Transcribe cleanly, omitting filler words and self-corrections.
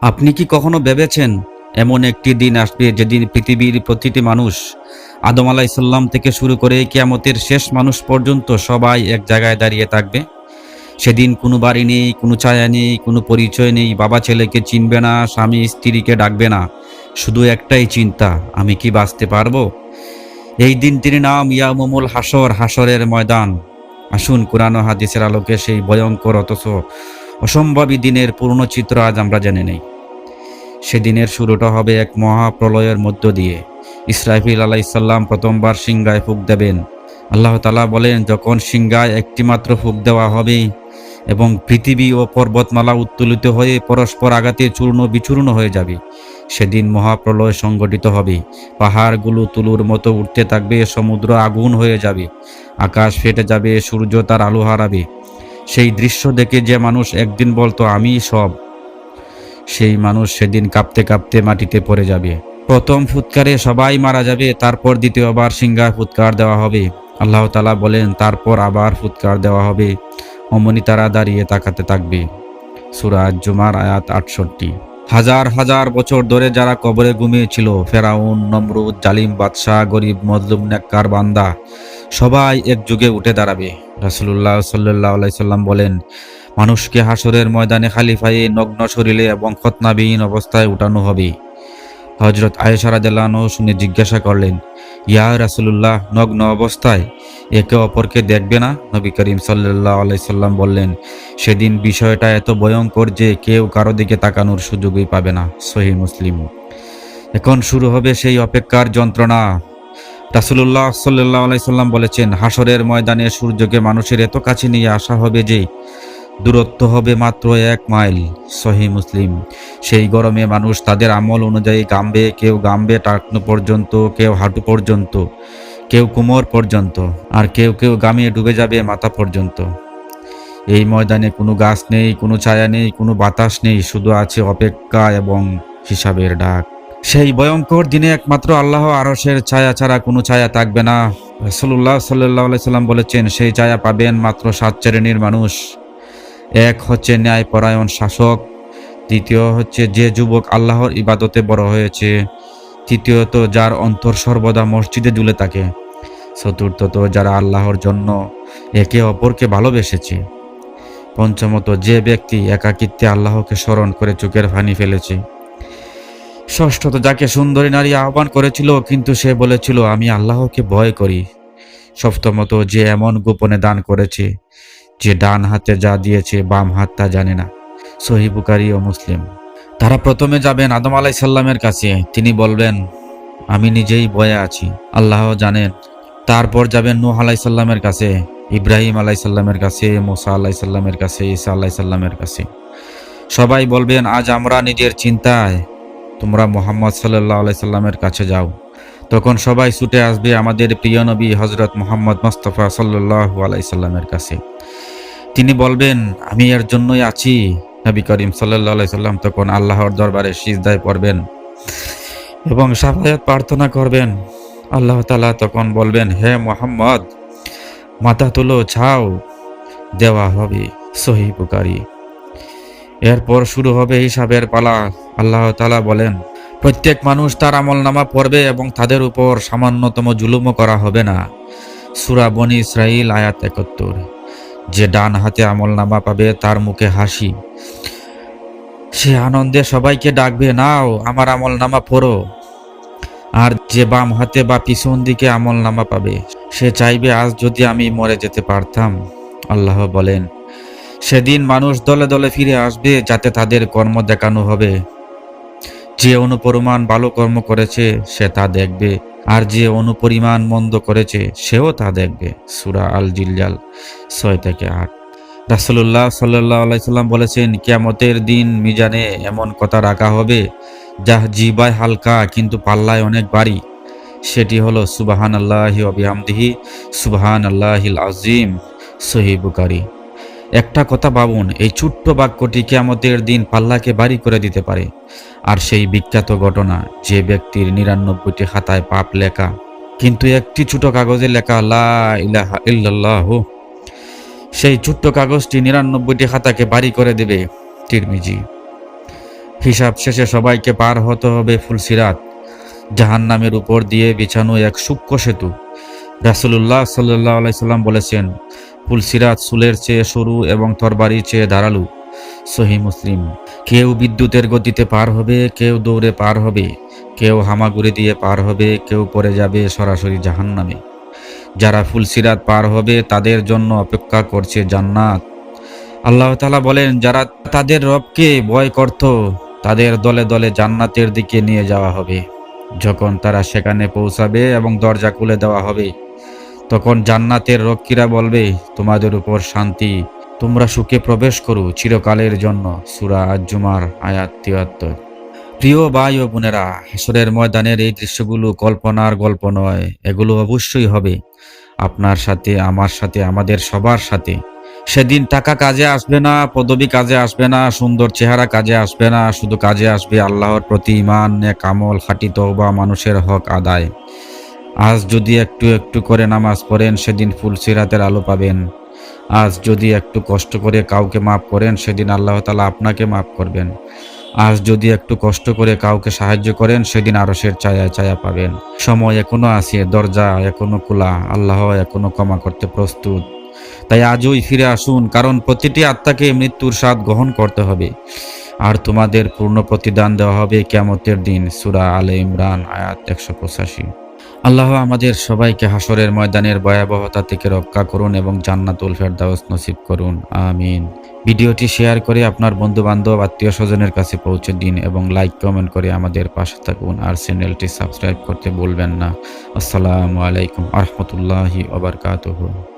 আপনি কি কখনো ভেবেছেন এমন একটি দিন আসবে যেদিন পৃথিবীর প্রতিটি মানুষ আদম আলাইসাল্লাম থেকে শুরু করে কিয়ামতের শেষ মানুষ পর্যন্ত সবাই এক জায়গায় দাঁড়িয়ে থাকবে? সেদিন কোনো বাড়ি নেই, কোনো ছায়া নেই, কোনো পরিচয় নেই, বাবা ছেলেকে চিনবে না, স্বামী স্ত্রীকে ডাকবে না, শুধু একটাই চিন্তা, আমি কি বাঁচতে পারবো? এই দিনটির নাম ইয়ামুমুল হাসর, হাসরের ময়দান। আসুন কোরআন ও হাদিসের আলোকে সেই ভয়ঙ্কর অথচ অসম্ভাবী দিনের পূর্ণ চিত্র আজ আমরা জেনে নেই। সেদিনের শুরুটা হবে এক মহাপ্রলয়ের মধ্য দিয়ে। ইসরাফিল আলাইসাল্লাম প্রথমবার সিংহায় ফুঁক দেবেন। আল্লাহ তাআলা বলেন, যখন সিংহায় একটিমাত্র ফুঁক দেওয়া হবে এবং পৃথিবী ও পর্বতমালা উত্তোলিত হয়ে পরস্পর আঘাতে চূর্ণ বিচূর্ণ হয়ে যাবে, সেদিন মহাপ্রলয় সংঘটিত হবে। পাহাড়গুলো তুলোর মতো উঠতে থাকবে, সমুদ্র আগুন হয়ে যাবে, আকাশ ফেটে যাবে, সূর্য তার আলো হারাবে। সেই দৃশ্য দেখে যে মানুষ একদিন বলতো আমি সব, সেই মানুষ সেদিন কাঁপতে কাঁপতে মাটিতে পড়ে যাবে। প্রথম ফুৎকারে সবাই মারা যাবে, তারপর দ্বিতীয়বার সিংহায় ফুৎকার দেওয়া হবে। আল্লাহ তাআলা বলেন, তারপর আবার ফুৎকার দেওয়া হবে, অমনি তারা দাঁড়িয়ে তাকাতে থাকবে। সূরা আজ-জুমার আয়াত ৬৮। হাজার হাজার বছর ধরে যারা কবরে ঘুমিয়েছিল, ফেরাউন, নমরুদ, জালিম বাদশাহ, গরিব মজলুম নেককার বান্দা, সবাই একযুগে উঠে দাঁড়াবে। রাসূলুল্লাহ সাল্লাল্লাহু আলাইহি সাল্লাম বলেন, মানুষকে হাসরের ময়দানে খালি পায়ে, নগ্ন শরীরে এবং খতনাবিহীন অবস্থায় উঠানো হবে। হযরত আয়েশা রাদিয়াল্লাহু আনহা শুনে জিজ্ঞাসা করলেন, ইয়া রাসূলুল্লাহ, নগ্ন অবস্থায় একে অপরকে দেখবে না? নবী করিম সাল্লাল্লাহু আলাইহি সাল্লাম বললেন, সেদিন বিষয়টা এত ভয়ঙ্কর যে কেউ কারো দিকে তাকানোর সুযোগই পাবে না। সহিহ মুসলিম। এখন শুরু হবে সেই অপেক্ষার যন্ত্রণা। রাসূলুল্লাহ সাল্লাল্লাহু আলাইহি সাল্লাম বলেছেন, হাসরের ময়দানে সূর্যকে মানুষের এত কাছে নিয়ে আসা হবে যে দূরত্ব হবে মাত্র ১ মাইল। সহিহ মুসলিম। সেই গরমে মানুষ তাদের আমল অনুযায়ী ঘামবে, কেউ ঘামবে টাকনু পর্যন্ত, কেউ হাঁটু পর্যন্ত, কেউ কোমর পর্যন্ত, আর কেউ কেউ ঘামে ডুবে যাবে মাথা পর্যন্ত। এই ময়দানে কোনো গাছ নেই, কোনো ছায়া নেই, কোনো বাতাস নেই, শুধু আছে অপেক্ষা এবং হিসাবের ডাক। সেই ভয়ঙ্কর দিনে একমাত্র আল্লাহ আরশের ছায়া ছাড়া কোনো ছায়া থাকবে না। রাসূলুল্লাহ সাল্লাল্লাহু আলাইহি সাল্লাম বলেছেন, সেই ছায়া পাবেন মাত্র ৭ শ্রেণীর মানুষ। এক হচ্ছে ন্যায়পরায়ণ শাসক, দ্বিতীয় হচ্ছে যে যুবক আল্লাহর ইবাদতে বড় হয়েছে, তৃতীয়ত যার অন্তর সর্বদা মসজিদে ঝুলে থাকে, চতুর্থত যারা আল্লাহর জন্য একে অপরকে ভালোবেসেছে, পঞ্চমত যে ব্যক্তি একাকিত্বে আল্লাহকে স্মরণ করে চোখের পানি ফেলেছে, ষষ্ঠত যাকে সুন্দরী নারী আহ্বান করেছিল কিন্তু সে বলেছিল আমি আল্লাহকে ভয় করি, সপ্তমত যে এমন গোপনে দান করেছে যে ডান হাতে যা দিয়েছে বাম হাত তা জানে না। সহিহ বুখারী ও মুসলিম। তারা প্রথমে যাবেন আদম আলাইহিস সালামের কাছে, তিনি বলবেন আমি নিজেই ভয়ে আছি, আল্লাহ জানেন। তারপর যাবেন নূহ আলাইহিস সালামের কাছে, ইব্রাহিম আলাইহিস সালামের কাছে, মুসা আলাইহিস সালামের কাছে, ঈসা আলাইহিস সালামের কাছে। সবাই বলবেন আজ আমরা নিজের চিন্তায়, তোমরা মুহাম্মদ সাল্লাল্লাহু আলাইহি সাল্লামের কাছে যাও। তখন সবাই ছুটে আসবে আমাদের প্রিয় নবী হযরত মুহাম্মদ মুস্তাফা সাল্লাল্লাহু আলাইহি সাল্লামের কাছে। তিনি বলবেন আমি এর জন্যই আছি। নবী করিম সাল্লাল্লাহু আলাইহি সাল্লাম তখন আল্লাহর দরবারে সিজদায় পড়বেন এবং শাফায়াত প্রার্থনা করবেন। আল্লাহ তাআলা তখন বলবেন, হে মুহাম্মদ, মাথা তুলো, ছাও দেওয়া হবে। সহিহ বুখারী। এরপর শুরু হবে হিসাবের পালা। আল্লাহ তাআলা বলেন, প্রত্যেক মানুষ তার আমলনামা পড়বে এবং তাদের উপর সামান্যতম জুলুমও করা হবে না। সূরা বনী ইসরাঈল আয়াত ৭১। যে ডান হাতে আমলনামা পাবে তার মুখে হাসি, সে আনন্দে সবাইকে ডাকবে, নাও আমার আমলনামা পড়ো। আর যে বাম হাতে বা পিছন দিকে আমলনামা পাবে সে চাইবে আজ যদি আমি মরে যেতে পারতাম। আল্লাহ বলেন, সেদিন মানুষ দলে দলে ফিরে আসবে যাতে তাদের কর্ম দেখানো হবে। যে অনুপরিমাণ ভালো কর্ম করেছে সে তা দেখবে, আর যে অনুপরিমাণ মন্দ করেছে সেও তা দেখবে। সূরা আল জিলজাল ৬ থেকে ৮। রাসূলুল্লাহ সাল্লাল্লাহু আলাইহি সাল্লাম বলেছেন, কিয়ামতের দিন মিজানে এমন কথা রাখা হবে যা জিহ্বায় হালকা কিন্তু পাল্লায় অনেক ভারী। সেটি হলো সুবহানাল্লাহি ওয়া বিহামদিহি সুবহানাল্লাহিল আযীম। সহিহ বুখারী। একটা কথা ভাবুন, এই ছোট্ট বাক্যটি কিয়ামতের দিন পাল্লাকে ভারী করে দিতে পারে। আর সেই বিখ্যাত ঘটনা, যে ব্যক্তির ৯৯টি খাতায় পাপ লেখা কিন্তু একটি ছোট কাগজে লেখা লা ইলাহা ইল্লাল্লাহ, সেই ছোট্ট কাগজটি ৯৯টি খাতাকে ভারী করে দেবে। তিরমিজি। হিসাব শেষে সবাইকে পার হতে হবে ফুলসিরাত, জাহান্নামের উপর দিয়ে বিছানো এক সূক্ষ্ম সেতু। রাসূলুল্লাহ সাল্লাল্লাহু আলাইহি সাল্লাম বলেছেন, ফুলসিরাত চুলের চেয়ে সরু এবং তরবারির চেয়ে ধারালো। সহিহ মুসলিম। কেউ বিদ্যুতের গতিতে পার হবে, কেউ দৌড়ে পার হবে, কেউ হামাগুড়ি দিয়ে পার হবে, কেউ পড়ে যাবে সরাসরি জাহান্নামে। যারা ফুলসিরাত পার হবে তাদের জন্য অপেক্ষা করছে জান্নাত। আল্লাহ তাআলা বলেন, যারা তাদের রবকে ভয় করত তাদের দলে দলে জান্নাতের দিকে নিয়ে যাওয়া হবে। যখন তারা সেখানে পৌঁছাবে এবং দরজা খুলে দেওয়া হবে, তখন জান্নাতের রক্ষীরা বলবে, তোমাদের উপর শান্তি, তোমরা সুখে প্রবেশ করো চিরকালের জন্য। সূরা আজ-জুমার আয়াত ৭৩। প্রিয় ভাই ও বোনেরা, হাসরের ময়দানের এই দৃশ্যগুলো কল্পনার গল্প নয়, এগুলো অবশ্যই হবে আপনার সাথে, আমার সাথে, আমাদের সবার সাথে। সেদিন টাকা কাজে আসবে না, পদবি কাজে আসবে না, সুন্দর চেহারা কাজে আসবে না, শুধু কাজে আসবে আল্লাহর প্রতি ঈমান, নেক আমল, খাঁটি তওবা, মানুষের হক আদায়। আজ যদি একটু একটু করে নামাজ পড়েন, সেদিন ফুলসিরাতের আলো পাবেন। আজ যদি একটু কষ্ট করে কাউকে মাফ করেন, সেদিন আল্লাহ তাআলা আপনাকে মাফ করবেন। আজ যদি একটু কষ্ট করে কাউকে সাহায্য করেন, সেদিন আরশের ছায়া ছায়া পাবেন। সময় এখনো আছে, দরজা এখনো খোলা, আল্লাহ এখনো ক্ষমা করতে প্রস্তুত। তাই আজই ফিরে আসুন, কারণ প্রতিটি আত্মাকে মৃত্যুর স্বাদ গ্রহণ করতে হবে, আর তোমাদের পূর্ণ প্রতিদান দেওয়া হবে কিয়ামতের দিন। সূরা আলে ইমরান আয়াত ১৮৫। আল্লাহ আমাদের সবাইকে হাসরের ময়দানের ভয়াবহতা থেকে রক্ষা করুন এবং জান্নাতুল ফেরদাউস নসিব করুন, আমিন। ভিডিওটি শেয়ার করে আপনার বন্ধু বান্ধব, আত্মীয় স্বজনের কাছে পৌঁছে দিন এবং লাইক কমেন্ট করে আমাদের পাশে থাকুন, আর চ্যানেলটি সাবস্ক্রাইব করতে ভুলবেন না। আসসালামু আলাইকুম ওয়া রাহমাতুল্লাহি ওয়া বারাকাতুহু।